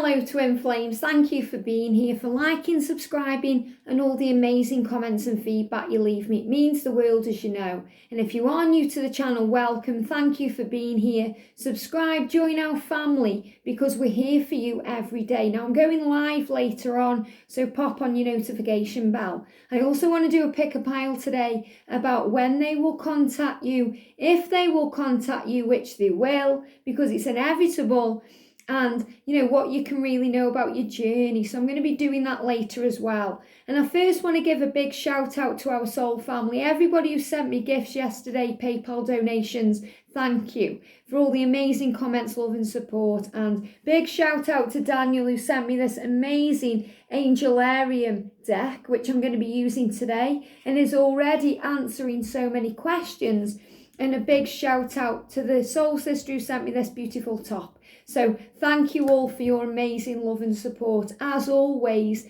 hello Twin Flames, thank you for being here, for liking, subscribing and all the amazing comments and feedback you leave me. It means the world, as you know. And if you are new to the channel, welcome, thank you for being here. Subscribe, join our family, because we're here for you every day. Now I'm going live later on, so pop on your notification bell. I also want to do a pick a pile today about when they will contact you, if they will contact you, which they will, because it's inevitable. And what you can really know about your journey. So I'm going to be doing that later as well. And I first want to give a big shout out to our soul family, everybody who sent me gifts yesterday, PayPal donations. Thank you for all the amazing comments, love and support. And big shout out to Daniel, who sent me this amazing Angelarium deck, which I'm going to be using today and is already answering so many questions. And a big shout out to the soul sister who sent me this beautiful top. So thank you all for your amazing love and support. As always,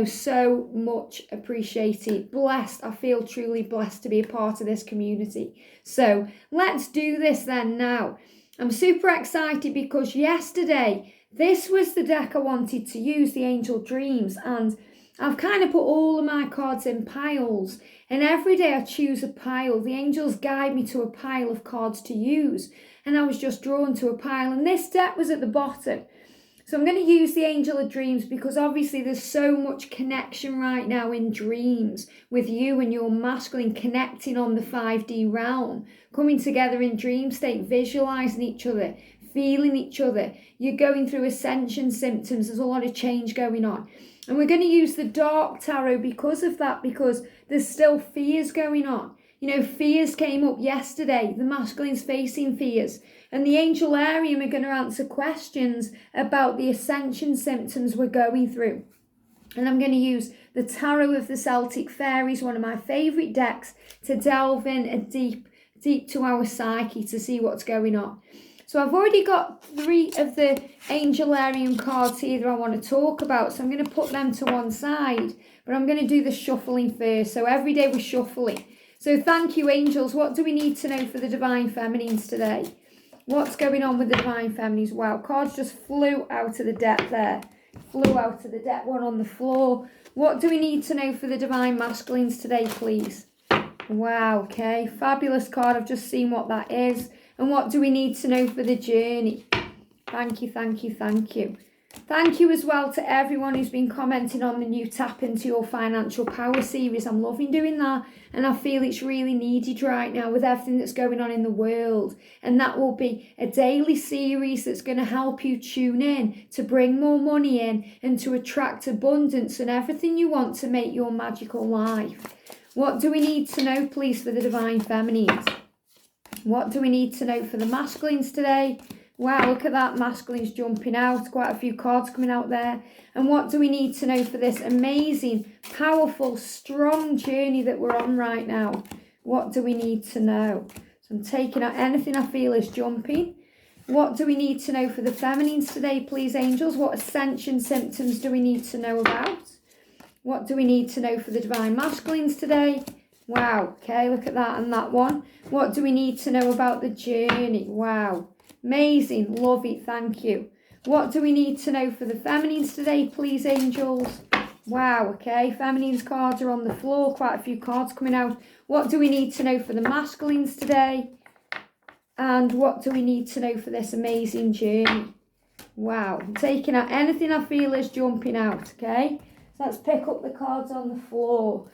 so much appreciated. Blessed. I feel truly blessed to be a part of this community. So let's do this then now. I'm super excited because yesterday, this was the deck I wanted to use, the Angel Dreams. And I've kind of put all of my cards in piles. And every day I choose a pile. The angels guide me to a pile of cards to use. And I was just drawn to a pile. And this deck was at the bottom. So I'm going to use the Angel of Dreams because obviously there's so much connection right now in dreams with you and your masculine connecting on the 5D realm. Coming together in dream state, visualizing each other, feeling each other. You're going through ascension symptoms. There's a lot of change going on. And we're going to use the Dark Tarot because of that, because there's still fears going on. Fears came up yesterday. The masculine's facing fears. And the Angelarium are going to answer questions about the ascension symptoms we're going through. And I'm going to use the Tarot of the Celtic Fairies, one of my favourite decks, to delve in a deep to our psyche to see what's going on. So I've already got 3 of the Angelarium cards here that I want to talk about. So I'm going to put them to one side. But I'm going to do the shuffling first. So every day we're shuffling. So thank you, angels. What do we need to know for the Divine Feminines today? What's going on with the Divine Feminines? Wow, cards just flew out of the deck there. Flew out of the deck, one on the floor. What do we need to know for the Divine Masculines today, please? Wow, okay. Fabulous card. I've just seen what that is. And what do we need to know for the journey? Thank you, thank you, thank you. Thank you as well to everyone who's been commenting on the new Tap Into Your Financial Power series. I'm loving doing that. And I feel it's really needed right now with everything that's going on in the world. And that will be a daily series that's going to help you tune in to bring more money in and to attract abundance and everything you want to make your magical life. What do we need to know, please, for the Divine Feminines? What do we need to know for the masculines today? Wow, look at that. Masculines jumping out. Quite a few cards coming out there. And what do we need to know for this amazing, powerful, strong journey that we're on right now? What do we need to know? So I'm taking out anything I feel is jumping. What do we need to know for the feminines today, please, angels? What ascension symptoms do we need to know about? What do we need to know for the divine masculines today? Wow, okay, look at that and that one. What do we need to know about the journey? Wow. Amazing, love it, thank you. What do we need to know for the feminines today, please, angels? Wow, okay, feminines cards are on the floor, quite a few cards coming out. What do we need to know for the masculines today? And what do we need to know for this amazing journey? Wow, I'm taking out anything I feel is jumping out, okay? So let's pick up the cards on the floor.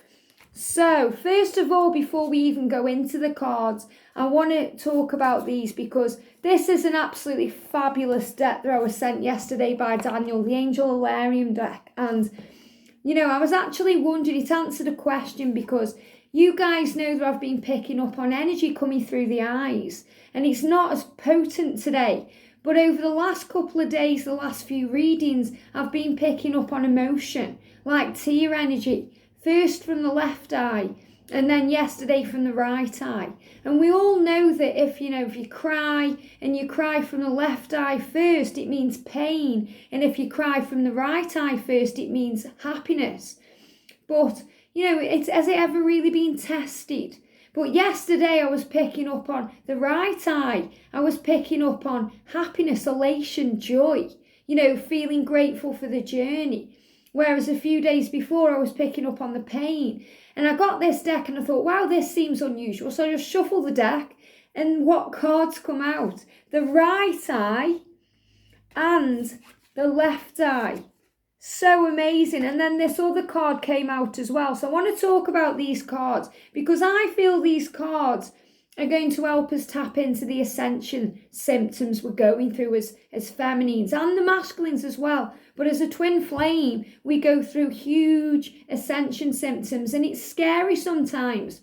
So, first of all, before we even go into the cards, I want to talk about these because this is an absolutely fabulous deck that I was sent yesterday by Daniel, the Angelarium deck. And, I was actually wondering, it answered a question because you guys know that I've been picking up on energy coming through the eyes. And it's not as potent today. But over the last couple of days, the last few readings, I've been picking up on emotion, like tear energy. First from the left eye and then yesterday from the right eye. And we all know that if you cry and you cry from the left eye first, it means pain. And if you cry from the right eye first, it means happiness. But, has it ever really been tested? But yesterday I was picking up on the right eye. I was picking up on happiness, elation, joy. feeling grateful for the journey. Whereas a few days before I was picking up on the pain. And I got this deck and I thought, wow, this seems unusual. So I just shuffle the deck, and what cards come out? The right eye and the left eye. So amazing. And then this other card came out as well. So I want to talk about these cards because I feel these cards are going to help us tap into the ascension symptoms we're going through as feminines and the masculines as well. But as a twin flame, we go through huge ascension symptoms, and it's scary sometimes.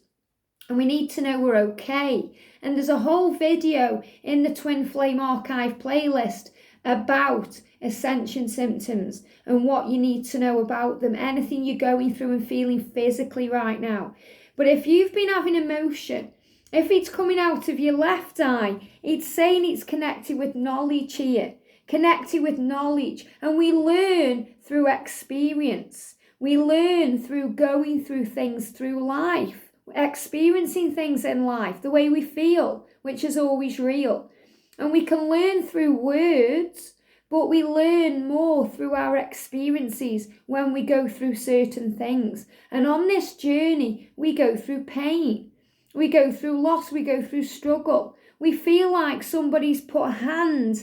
And we need to know we're okay. And there's a whole video in the Twin Flame Archive playlist about ascension symptoms and what you need to know about them, anything you're going through and feeling physically right now. But if you've been having emotion, if it's coming out of your left eye, it's saying it's connected with knowledge here, connected with knowledge. And we learn through experience. We learn through going through things through life, experiencing things in life, the way we feel, which is always real. And we can learn through words, but we learn more through our experiences when we go through certain things. And on this journey, we go through pain. We go through loss, we go through struggle. We feel like somebody's put a hand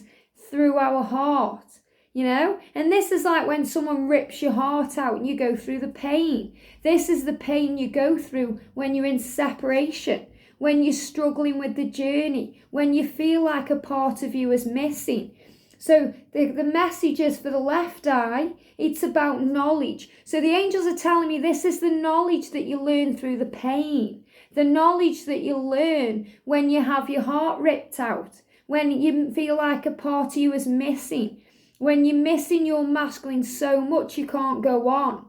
through our heart, And this is like when someone rips your heart out and you go through the pain. This is the pain you go through when you're in separation, when you're struggling with the journey, when you feel like a part of you is missing. So the message is for the left eye, it's about knowledge. So the angels are telling me this is the knowledge that you learn through the pain. The knowledge that you learn when you have your heart ripped out, when you feel like a part of you is missing, when you're missing your masculine so much you can't go on.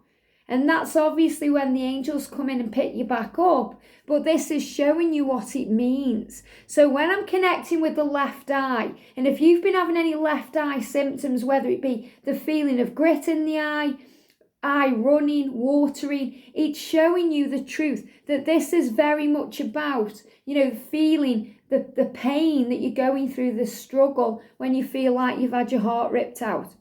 And that's obviously when the angels come in and pick you back up. But this is showing you what it means. So when I'm connecting with the left eye, and if you've been having any left eye symptoms, whether it be the feeling of grit in the eye running, watering, it's showing you the truth that this is very much about, feeling the pain that you're going through, the struggle when you feel like you've had your heart ripped out.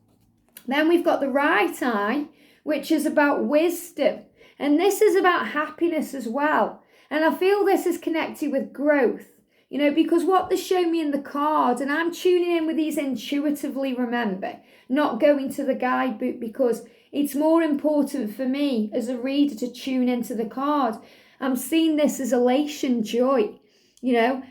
Then we've got the right eye, which is about wisdom. And this is about happiness as well. And I feel this is connected with growth, because what they show me in the cards, and I'm tuning in with these intuitively, remember, not going to the guidebook because it's more important for me as a reader to tune into the card. I'm seeing this as elation, joy,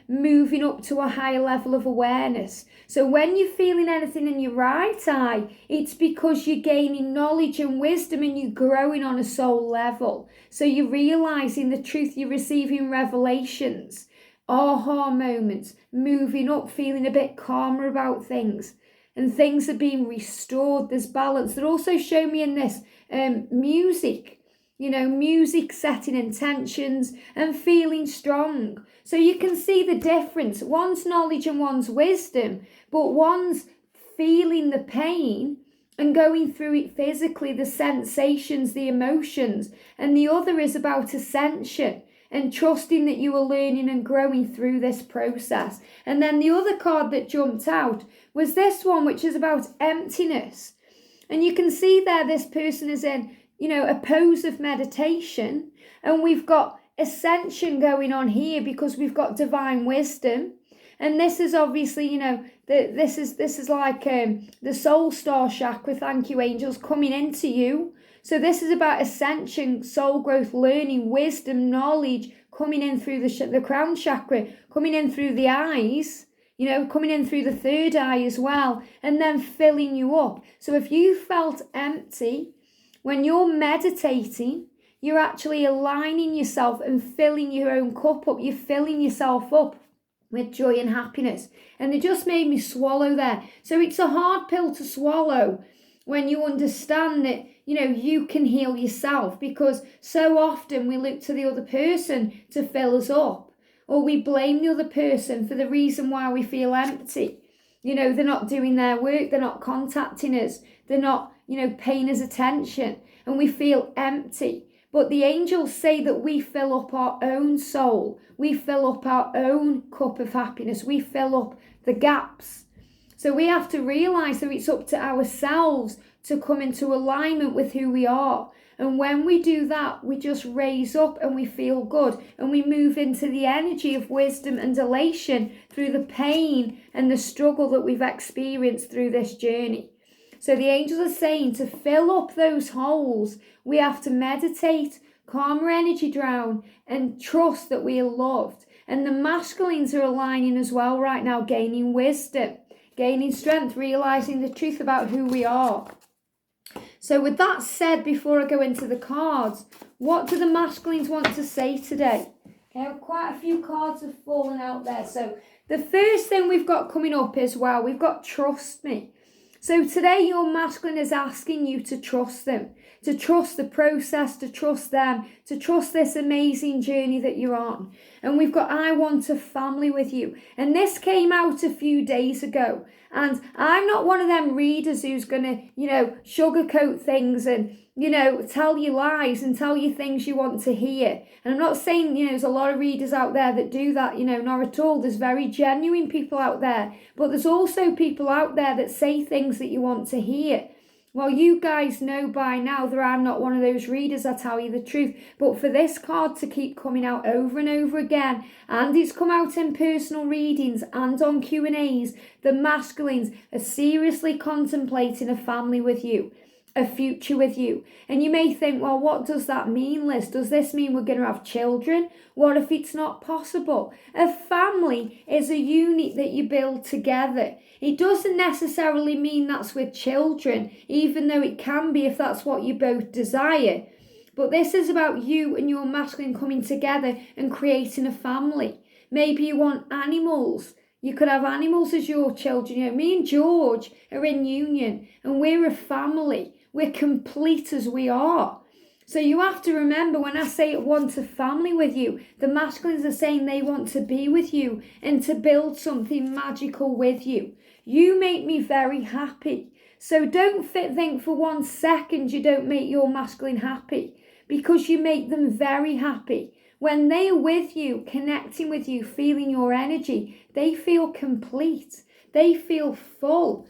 moving up to a higher level of awareness. So when you're feeling anything in your right eye, it's because you're gaining knowledge and wisdom and you're growing on a soul level. So you're realizing the truth, you're receiving revelations, aha moments, moving up, feeling a bit calmer about things. And things are being restored, there's balance. They also show me in this music, music setting intentions and feeling strong. So you can see the difference. One's knowledge and one's wisdom, but one's feeling the pain and going through it physically, the sensations, the emotions. And the other is about ascension and trusting that you are learning and growing through this process. And then the other card that jumped out was this one, which is about emptiness. And you can see there this person is in, a pose of meditation. And we've got ascension going on here because we've got divine wisdom. And this is obviously, this is like the soul star chakra, thank you angels, coming into you. So this is about ascension, soul growth, learning, wisdom, knowledge, coming in through the crown chakra, coming in through the eyes, coming in through the third eye as well, and then filling you up. So if you felt empty, when you're meditating, you're actually aligning yourself and filling your own cup up. You're filling yourself up with joy and happiness. And it just made me swallow there. So it's a hard pill to swallow when you understand that, you can heal yourself, because so often we look to the other person to fill us up, or we blame the other person for the reason why we feel empty. They're not doing their work, they're not contacting us, they're not, paying us attention, and we feel empty. But the angels say that we fill up our own soul, we fill up our own cup of happiness, we fill up the gaps. So we have to realize that it's up to ourselves to come into alignment with who we are. And when we do that, we just raise up and we feel good. And we move into the energy of wisdom and elation through the pain and the struggle that we've experienced through this journey. So the angels are saying to fill up those holes, we have to meditate, calm our energy down, and trust that we are loved. And the masculines are aligning as well right now, gaining wisdom, gaining strength, realizing the truth about who we are. So with that said, before I go into the cards, what do the masculines want to say today? Okay, quite a few cards have fallen out there. So the first thing we've got coming up is, well, we've got trust me. So today your masculine is asking you to trust them, to trust the process, to trust them, to trust this amazing journey that you're on. And we've got I want a family with you. And this came out a few days ago. And I'm not one of them readers who's going to, sugarcoat things and, tell you lies and tell you things you want to hear. And I'm not saying, there's a lot of readers out there that do that, not at all. There's very genuine people out there. But there's also people out there that say things that you want to hear. Well, you guys know by now that I'm not one of those readers, I tell you the truth. But for this card to keep coming out over and over again, and it's come out in personal readings and on Q&As, the masculines are seriously contemplating a family with you, a future with you. And you may think, well, what does that mean, Liz? Does this mean we're going to have children? What if it's not possible? A family is a unit that you build together. It doesn't necessarily mean that's with children, even though it can be if that's what you both desire. But this is about you and your masculine coming together and creating a family. Maybe you want animals. You could have animals as your children. Me and George are in union and we're a family. We're complete as we are. So you have to remember when I say want a family with you, the masculines are saying they want to be with you and to build something magical with you. You make me very happy. So don't think for 1 second you don't make your masculine happy, because you make them very happy. When they are with you, connecting with you, feeling your energy, they feel complete. They feel full.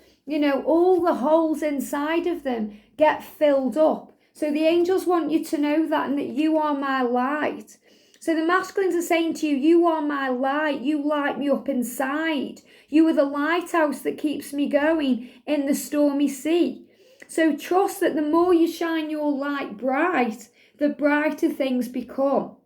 All the holes inside of them get filled up. So the angels want you to know that, and that you are my light. So the masculines are saying to you, you are my light. You light me up inside. You are the lighthouse that keeps me going in the stormy sea. So trust that the more you shine your light bright, the brighter things become.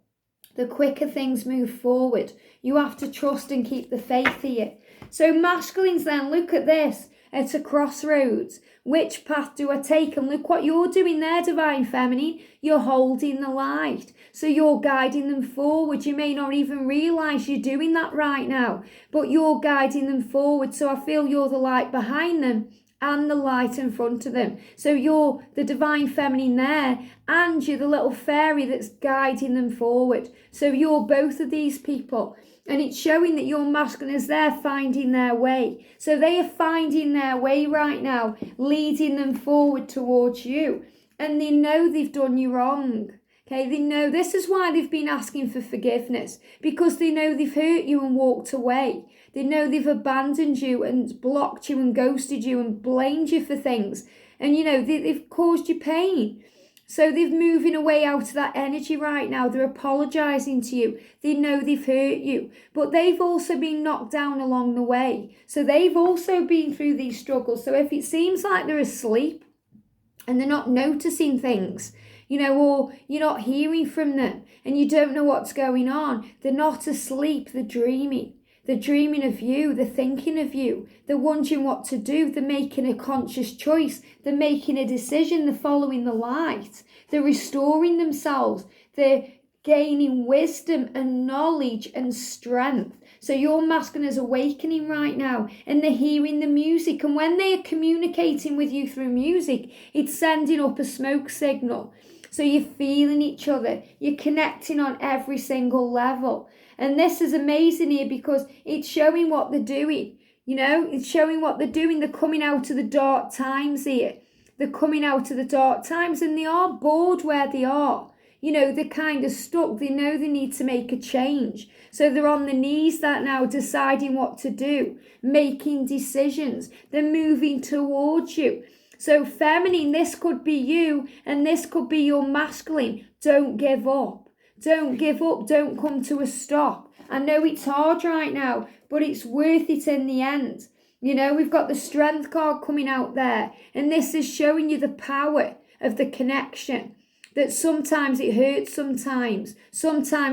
The quicker things move forward. You have to trust and keep the faith here. So masculines then, look at this. At a crossroads. Which path do I take? And look what you're doing there, Divine Feminine. You're holding the light. So you're guiding them forward. You may not even realise you're doing that right now. But you're guiding them forward. So I feel you're the light behind them and the light in front of them. So you're the Divine Feminine there, and you're the little fairy that's guiding them forward. So you're both of these people. And it's showing that your masculine is there finding their way. So they are finding their way right now, leading them forward towards you. And they know they've done you wrong. Okay, they know this is why they've been asking for forgiveness, because they know they've hurt you and walked away. They know they've abandoned you and blocked you and ghosted you and blamed you for things. And they've caused you pain. So they're moving away out of that energy right now. They're apologising to you. They know they've hurt you. But they've also been knocked down along the way. So they've also been through these struggles. So if it seems like they're asleep and they're not noticing things, or you're not hearing from them and you don't know what's going on, they're not asleep, they're dreaming. They're dreaming of you, they're thinking of you, they're wondering what to do, they're making a conscious choice, they're making a decision, they're following the light, they're restoring themselves, they're gaining wisdom and knowledge and strength. So your masculine is awakening right now, and they're hearing the music, and when they are communicating with you through music, it's sending up a smoke signal. So you're feeling each other, you're connecting on every single level. And this is amazing here because it's showing what they're doing. It's showing what they're doing. They're coming out of the dark times here. They're coming out of the dark times, and they are bored where they are. they're kind of stuck. They know they need to make a change. So they're on the knees that now, deciding what to do, making decisions. They're moving towards you. So feminine, this could be you and this could be your masculine. Don't give up. Don't give up. Don't come to a stop. I know it's hard right now, but it's worth it in the end. We've got the strength card coming out there, and this is showing you the power of the connection. That sometimes it hurts, sometimes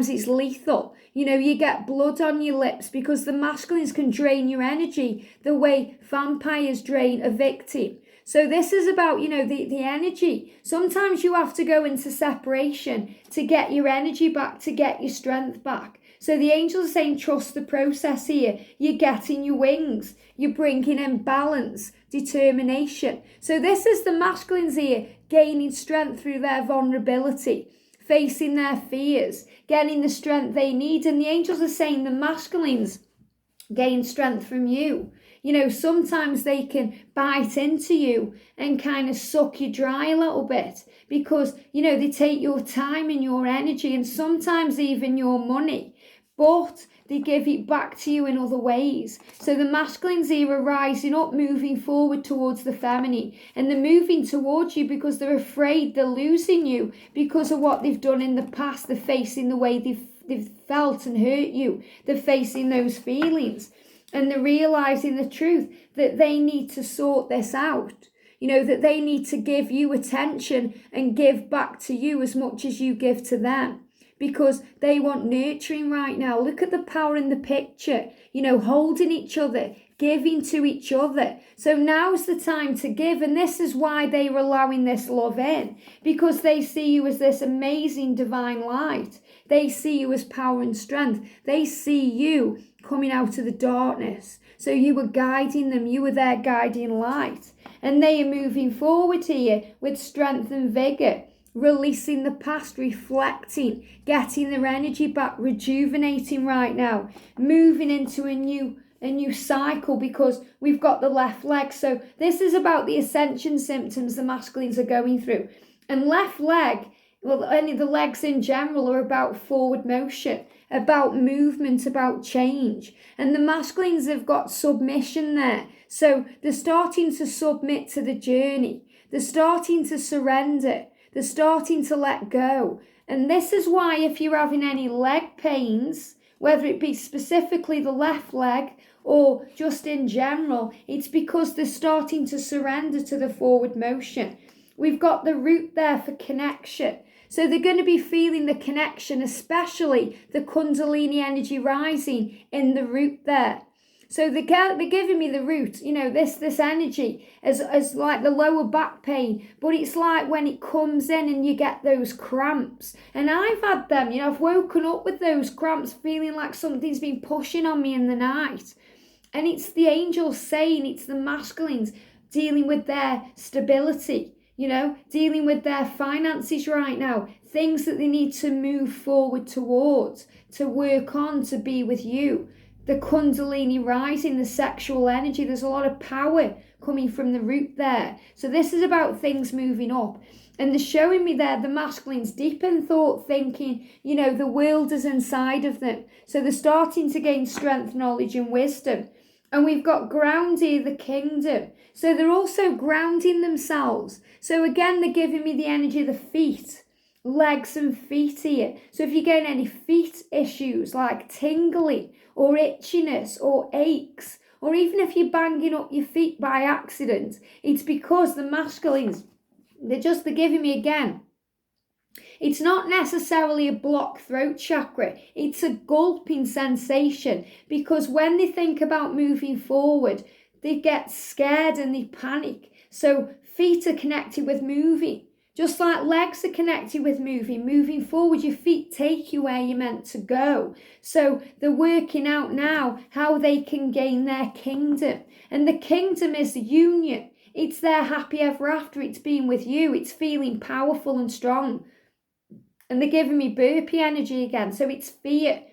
it's lethal. You get blood on your lips because the masculines can drain your energy the way vampires drain a victim. So this is about, the energy. Sometimes you have to go into separation to get your energy back, to get your strength back. So the angels are saying, trust the process here. You're getting your wings. You're bringing in balance, determination. So this is the masculines here, gaining strength through their vulnerability, facing their fears, getting the strength they need. And the angels are saying the masculines gain strength from you. Sometimes they can bite into you and kind of suck you dry a little bit because, they take your time and your energy and sometimes even your money, but they give it back to you in other ways. So the masculines here are rising up, moving forward towards the feminine, and they're moving towards you because they're afraid they're losing you because of what they've done in the past. They're facing the way they've felt and hurt you. They're facing those feelings. And they're realizing the truth that they need to sort this out. That they need to give you attention and give back to you as much as you give to them. Because they want nurturing right now. Look at the power in the picture. Holding each other, giving to each other. So now's the time to give. And this is why they are allowing this love in. Because they see you as this amazing divine light. They see you as power and strength. They see you coming out of the darkness. So you were guiding them. You were their guiding light. And they are moving forward here with strength and vigor. Releasing the past, reflecting, getting their energy back, rejuvenating right now. Moving into a new cycle because we've got the left leg. So this is about the ascension symptoms the masculines are going through. And left leg, well, only the legs in general are about forward motion, about movement, about change. And the masculines have got submission there. So they're starting to submit to the journey. They're starting to surrender. They're starting to let go. And this is why if you're having any leg pains, whether it be specifically the left leg or just in general, it's because they're starting to surrender to the forward motion. We've got the root there for connection. So they're going to be feeling the connection, especially the Kundalini energy rising in the root there. So they're giving me the root, this energy as like the lower back pain. But it's like when it comes in and you get those cramps. And I've had them, I've woken up with those cramps feeling like something's been pushing on me in the night. And it's the angels saying, it's the masculines dealing with their stability, dealing with their finances right now. Things that they need to move forward towards, to work on, to be with you. The Kundalini rising, the sexual energy, there's a lot of power coming from the root there. So this is about things moving up. And they're showing me there the masculines deep in thought, thinking, the world is inside of them. So they're starting to gain strength, knowledge and wisdom. And we've got ground here, the kingdom. So they're also grounding themselves. So again, they're giving me the energy of the feet, legs and feet here. So if you're getting any feet issues like tingling, or itchiness, or aches, or even if you're banging up your feet by accident, it's because the masculines, they're giving me again. It's not necessarily a blocked throat chakra. It's a gulping sensation because when they think about moving forward, they get scared and they panic. So feet are connected with moving. Just like legs are connected with moving forward, your feet take you where you're meant to go. So they're working out now how they can gain their kingdom. And the kingdom is the union. It's their happy ever after. It's being with you. It's feeling powerful and strong. And they're giving me burpee energy again. So it's fear.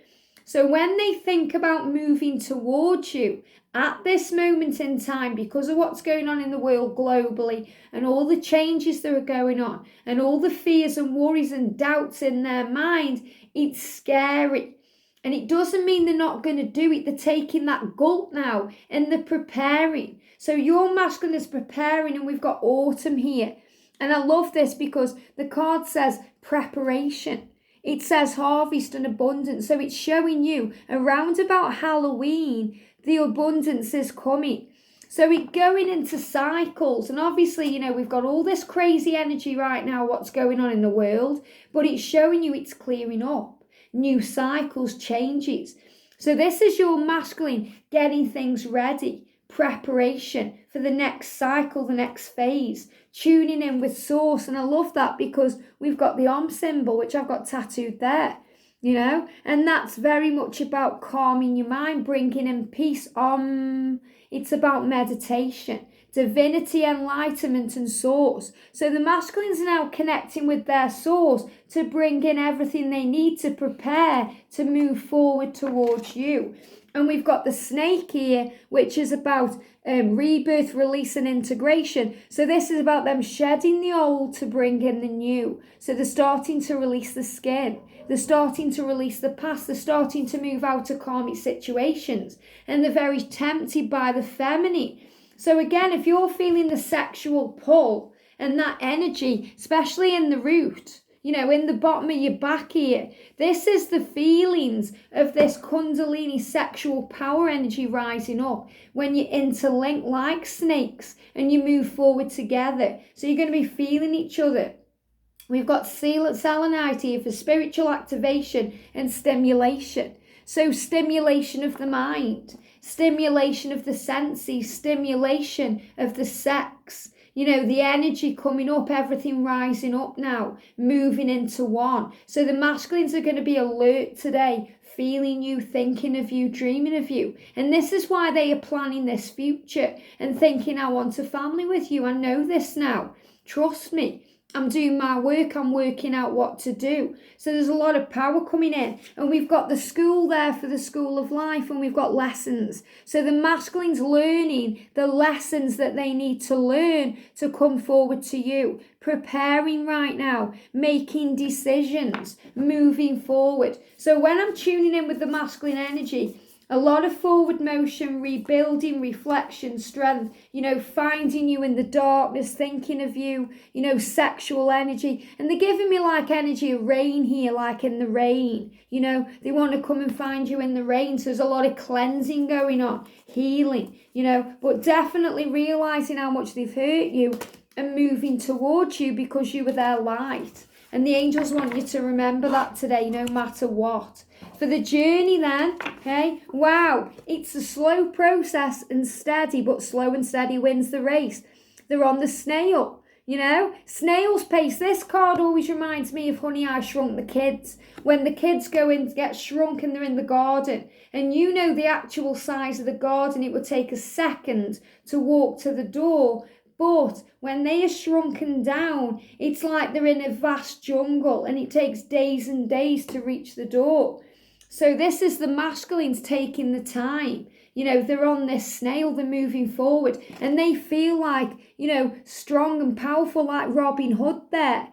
So when they think about moving towards you at this moment in time, because of what's going on in the world globally and all the changes that are going on and all the fears and worries and doubts in their mind, it's scary. And it doesn't mean they're not going to do it. They're taking that gulp now and they're preparing. So your masculine is preparing, and we've got autumn here. And I love this because the card says preparation. It says harvest and abundance. So it's showing you around about Halloween, the abundance is coming. So it's going into cycles. And obviously, we've got all this crazy energy right now, what's going on in the world, but it's showing you it's clearing up. New cycles, changes. So this is your masculine getting things ready, preparation for the next cycle, the next phase, tuning in with source. And I love that because we've got the Om symbol, which I've got tattooed there, and that's very much about calming your mind, bringing in peace. It's about meditation, divinity, enlightenment, and source. So the masculines are now connecting with their source to bring in everything they need to prepare to move forward towards you. And we've got the snake here, which is about rebirth, release, and integration. So this is about them shedding the old to bring in the new. So they're starting to release the skin. They're starting to release the past. They're starting to move out of karmic situations. And they're very tempted by the feminine. So again, if you're feeling the sexual pull and that energy, especially in the root, in the bottom of your back here, this is the feelings of this Kundalini sexual power energy rising up when you interlink like snakes and you move forward together. So you're going to be feeling each other. We've got selenite here for spiritual activation and stimulation. So stimulation of the mind, stimulation of the senses, stimulation of the sex. The energy coming up, everything rising up now, moving into one. So the masculines are going to be alert today, feeling you, thinking of you, dreaming of you. And this is why they are planning this future and thinking, I want a family with you. I know this now. Trust me. I'm doing my work, I'm working out what to do. So there's a lot of power coming in. And we've got the school there for the school of life, and we've got lessons. So the masculine's learning the lessons that they need to learn to come forward to you. Preparing right now, making decisions, moving forward. So when I'm tuning in with the masculine energy, a lot of forward motion, rebuilding, reflection, strength, finding you in the darkness, thinking of you, sexual energy. And they're giving me like energy of rain here, like in the rain. They want to come and find you in the rain. So there's a lot of cleansing going on, healing, but definitely realizing how much they've hurt you and moving towards you because you were their light. And the angels want you to remember that today, no matter what. For the journey then, okay, wow, it's a slow process and steady, but slow and steady wins the race. They're on the snail, snail's pace. This card always reminds me of Honey, I Shrunk the Kids. When the kids go in, get shrunk and they're in the garden. And the actual size of the garden, it would take a second to walk to the door. But when they are shrunken down, it's like they're in a vast jungle and it takes days and days to reach the door. So this is the masculines taking the time. They're on this snail, they're moving forward. And they feel like, strong and powerful like Robin Hood there,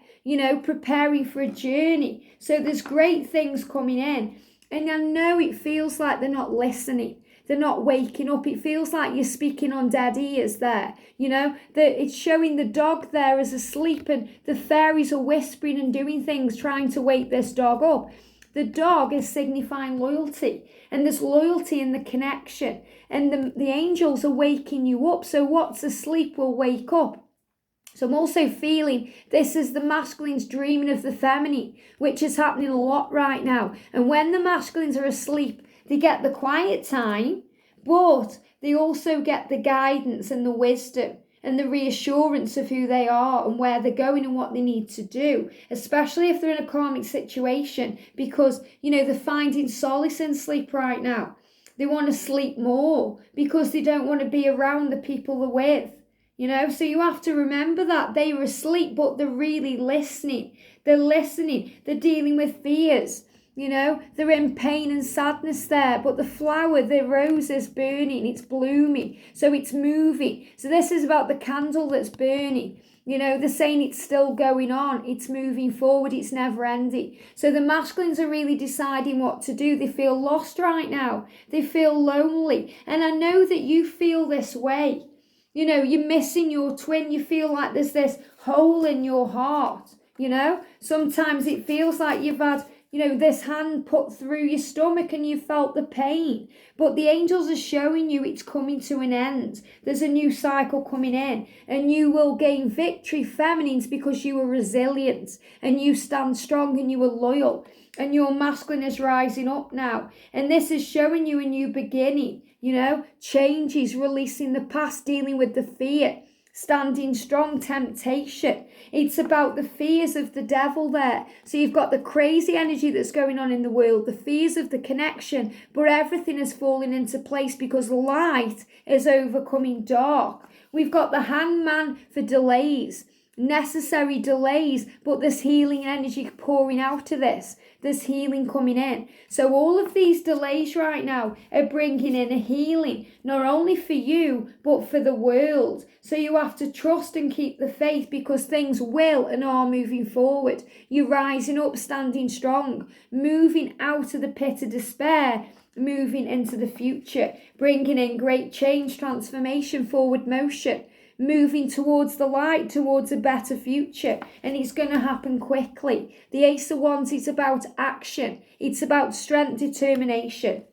preparing for a journey. So there's great things coming in. And I know it feels like they're not listening. They're not waking up. It feels like you're speaking on dead ears there. It's showing the dog there as asleep and the fairies are whispering and doing things, trying to wake this dog up. The dog is signifying loyalty, and there's loyalty in the connection. And the angels are waking you up. So what's asleep will wake up. So I'm also feeling this is the masculines dreaming of the feminine, which is happening a lot right now. And when the masculines are asleep, they get the quiet time, but they also get the guidance and the wisdom and the reassurance of who they are and where they're going and what they need to do, especially if they're in a karmic situation, because, they're finding solace in sleep right now. They want to sleep more because they don't want to be around the people they're with. So you have to remember that they were asleep, but they're really listening. They're listening. They're dealing with fears. You know, they're in pain and sadness there, but the flower, the rose is burning, it's blooming, so it's moving. So this is about the candle that's burning. You know, they're saying it's still going on, it's moving forward, it's never ending. So the masculines are really deciding what to do. They feel lost right now. They feel lonely. And I know that you feel this way. You know, you're missing your twin. You feel like there's this hole in your heart. You know, sometimes it feels like you've had, you know, this hand put through your stomach and you felt the pain. But the angels are showing you it's coming to an end. There's a new cycle coming in and you will gain victory, feminines, because you are resilient and you stand strong and you are loyal. And your masculine is rising up now. And this is showing you a new beginning, you know, changes, releasing the past, dealing with the fear, standing strong, temptation. It's about the fears of the devil there. So you've got the crazy energy that's going on in the world, the fears of the connection, but everything is falling into place because light is overcoming dark. We've got the hangman for delays, necessary delays, but there's healing energy pouring out of this. There's healing coming in. So all of these delays right now are bringing in a healing, not only for you, but for the world. So you have to trust and keep the faith because things will and are moving forward. You're rising up, standing strong, moving out of the pit of despair, moving into the future, bringing in great change, transformation, forward motion, moving towards the light, towards a better future, and it's going to happen quickly. The Ace of Wands is about action. It's about strength, determination.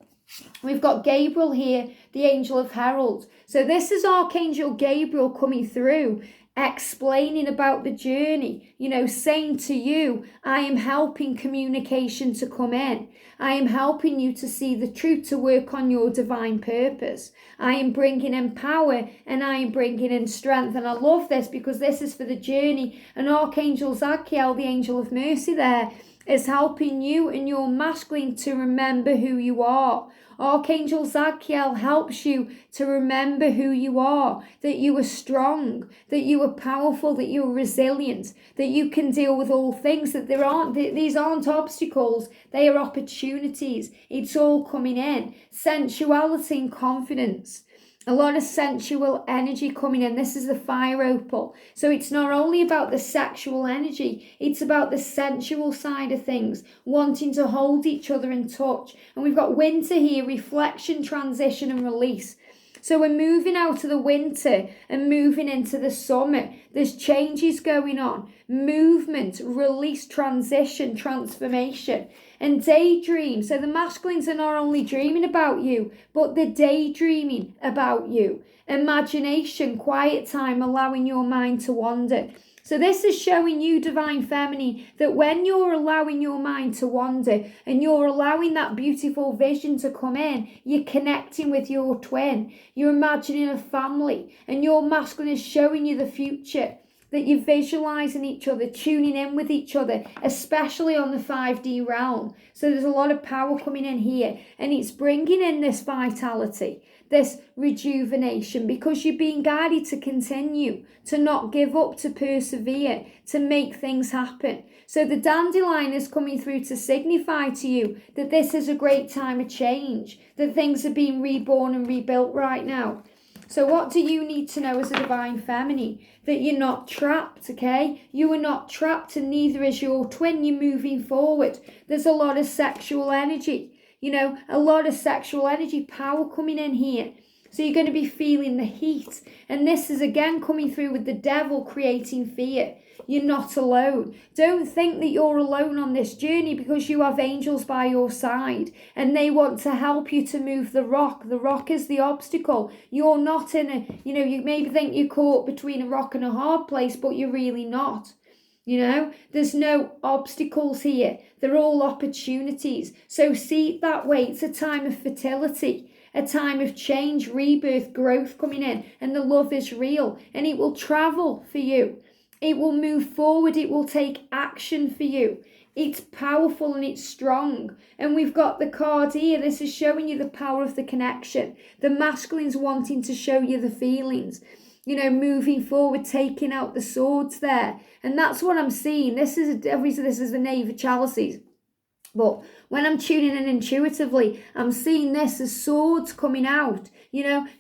We've got Gabriel here, the angel of herald. So this is Archangel Gabriel coming through, explaining about the journey, you know, saying to you, I am helping communication to come in. I am helping you to see the truth, to work on your divine purpose. I am bringing in power and I am bringing in strength. And I love this because this is for the journey. And Archangel Zadkiel, the angel of mercy there, is helping you and your masculine to remember who you are. Archangel Zadkiel helps you to remember who you are, that you are strong, that you are powerful, that you are resilient, that you can deal with all things, that these aren't obstacles, they are opportunities. It's all coming in. Sensuality and confidence. A lot of sensual energy coming in. This is the fire opal. So it's not only about the sexual energy, it's about the sensual side of things, wanting to hold each other in touch. And we've got winter here, reflection, transition and release. So we're moving out of the winter and moving into the summer. There's changes going on. Movement, release, transition, transformation. And daydream. So the masculines are not only dreaming about you, but they're daydreaming about you. Imagination, quiet time, allowing your mind to wander. So this is showing you, divine feminine, that when you're allowing your mind to wander and you're allowing that beautiful vision to come in, you're connecting with your twin. You're imagining a family and your masculine is showing you the future, that you're visualizing each other, tuning in with each other, especially on the 5D realm. So there's a lot of power coming in here and it's bringing in this vitality, this rejuvenation, because you're being guided to continue, to not give up, to persevere, to make things happen. So the dandelion is coming through to signify to you that this is a great time of change, that things are being reborn and rebuilt right now. So what do you need to know as a divine feminine? That you're not trapped, okay? You are not trapped and neither is your twin. You're moving forward. There's a lot of sexual energy, you know, a lot of sexual energy, power coming in here. So you're going to be feeling the heat. And this is again coming through with the devil creating fear. You're not alone. Don't think that you're alone on this journey because you have angels by your side and they want to help you to move the rock. The rock is the obstacle. You're not in a, you know, you maybe think you're caught between a rock and a hard place, but you're really not. You know, there's no obstacles here. They're all opportunities. So see it that way. It's a time of fertility, a time of change, rebirth, growth coming in, and the love is real and it will travel for you. It will move forward. It will take action for you. It's powerful and it's strong. And we've got the card here. This is showing you the power of the connection. The masculine's wanting to show you the feelings. You know, moving forward, taking out the swords there. And that's what I'm seeing. This is obviously this is the Knave of Chalices. But when I'm tuning in intuitively, I'm seeing this as swords coming out,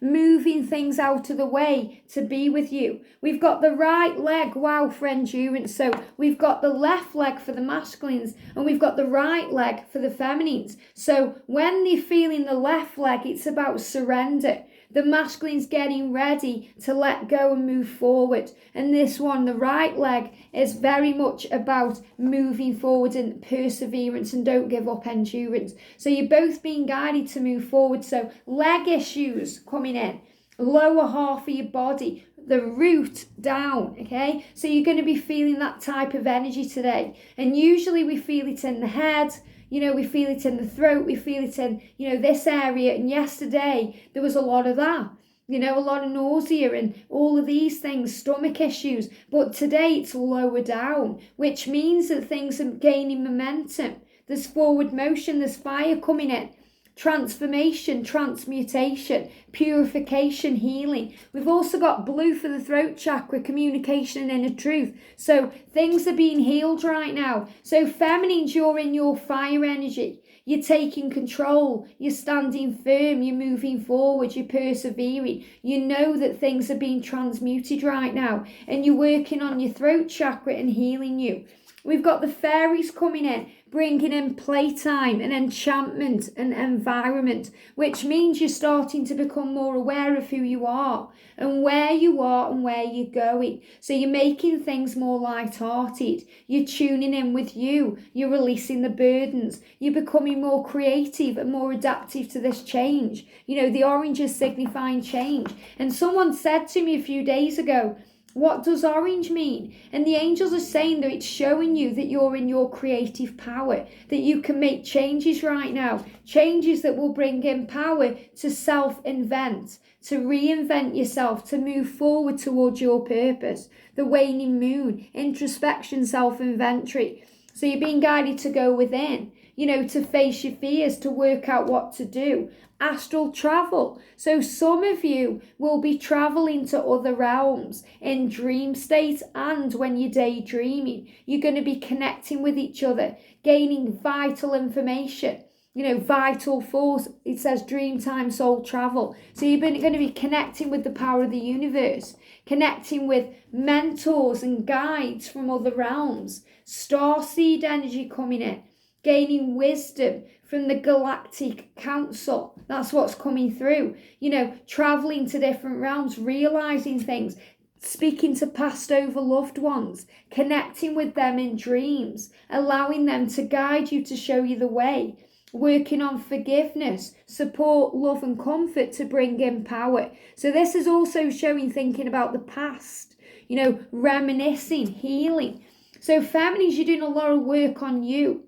moving things out of the way to be with you. We've got the right leg, wow, for endurance. So we've got the left leg for the masculines and we've got the right leg for the feminines. So when they're feeling the left leg, it's about surrender. The masculine's getting ready to let go and move forward. And this one, the right leg, is very much about moving forward and perseverance and don't give up, endurance. So you're both being guided to move forward. So leg issues coming in, lower half of your body, the root down, okay? So you're going to be feeling that type of energy today. And usually we feel it in the head, we feel it in the throat, we feel it in, this area. And yesterday, there was a lot of that, a lot of nausea and all of these things, stomach issues. But today it's lower down, which means that things are gaining momentum. There's forward motion, there's fire coming in. Transformation, transmutation, purification, healing. We've also got blue for the throat chakra, communication and inner truth. So things are being healed right now. So feminines, you're in your fire energy. You're taking control. You're standing firm. You're moving forward. You're persevering. You know that things are being transmuted right now. And you're working on your throat chakra and healing you. We've got the fairies coming in, bringing in playtime and enchantment and environment, which means you're starting to become more aware of who you are and where you're going. So you're making things more light-hearted. You're tuning in with you. You're releasing the burdens. You're becoming more creative and more adaptive to this change. The orange is signifying change. And someone said to me a few days ago, what does orange mean? And the angels are saying that it's showing you that you're in your creative power, that you can make changes right now, changes that will bring in power to self-invent, to reinvent yourself, to move forward towards your purpose. The waning moon, introspection, self-inventory. So you're being guided to go within, to face your fears, to work out what to do. Astral travel. So some of you will be traveling to other realms in dream state and when you're daydreaming. You're going to be connecting with each other, gaining vital information. Vital force. It says dreamtime soul travel. So you're going to be connecting with the power of the universe, connecting with mentors and guides from other realms. Starseed energy coming in, gaining wisdom from the Galactic Council. That's what's coming through. Traveling to different realms, realizing things, speaking to past over loved ones, connecting with them in dreams, allowing them to guide you, to show you the way, working on forgiveness, support, love and comfort to bring in power. So this is also showing thinking about the past, reminiscing, healing. So feminines, you're doing a lot of work on you,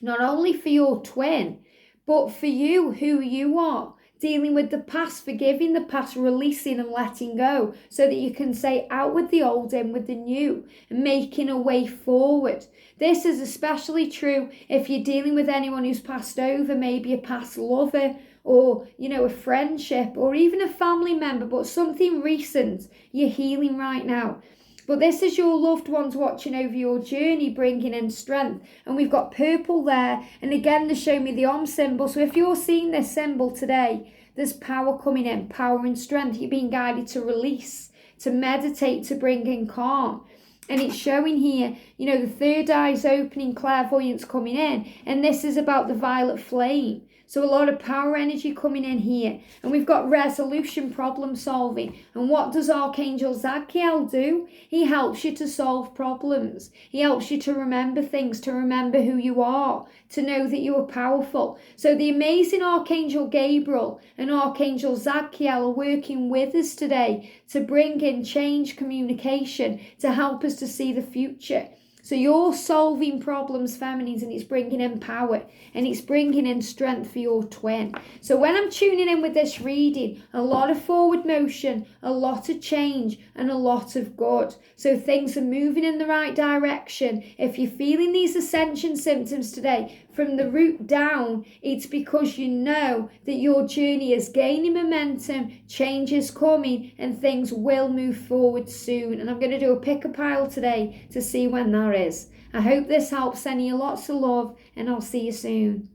not only for your twin, but for you, who you are, dealing with the past, forgiving the past, releasing and letting go, so that you can say out with the old, in with the new, and making a way forward. This is especially true if you're dealing with anyone who's passed over, maybe a past lover, or, a friendship, or even a family member, but something recent you're healing right now. But this is your loved ones watching over your journey, bringing in strength. And we've got purple there. And again, they show me the Om symbol. So if you're seeing this symbol today, there's power coming in, power and strength. You're being guided to release, to meditate, to bring in calm. And it's showing here, the third eye is opening, clairvoyance coming in. And this is about the violet flame. So a lot of power energy coming in here. And we've got resolution, problem solving. And what does Archangel Zadkiel do? He helps you to solve problems. He helps you to remember things, to remember who you are, to know that you are powerful. So the amazing Archangel Gabriel and Archangel Zadkiel are working with us today to bring in change, communication, to help us to see the future. So you're solving problems, feminines, and it's bringing in power and it's bringing in strength for your twin. So when I'm tuning in with this reading, a lot of forward motion, a lot of change, and a lot of good. So things are moving in the right direction. If you're feeling these ascension symptoms today, from the root down, it's because you know that your journey is gaining momentum, change is coming, and things will move forward soon. And I'm going to do a pick a pile today to see when that is. I hope this helps. Sending you lots of love, and I'll see you soon.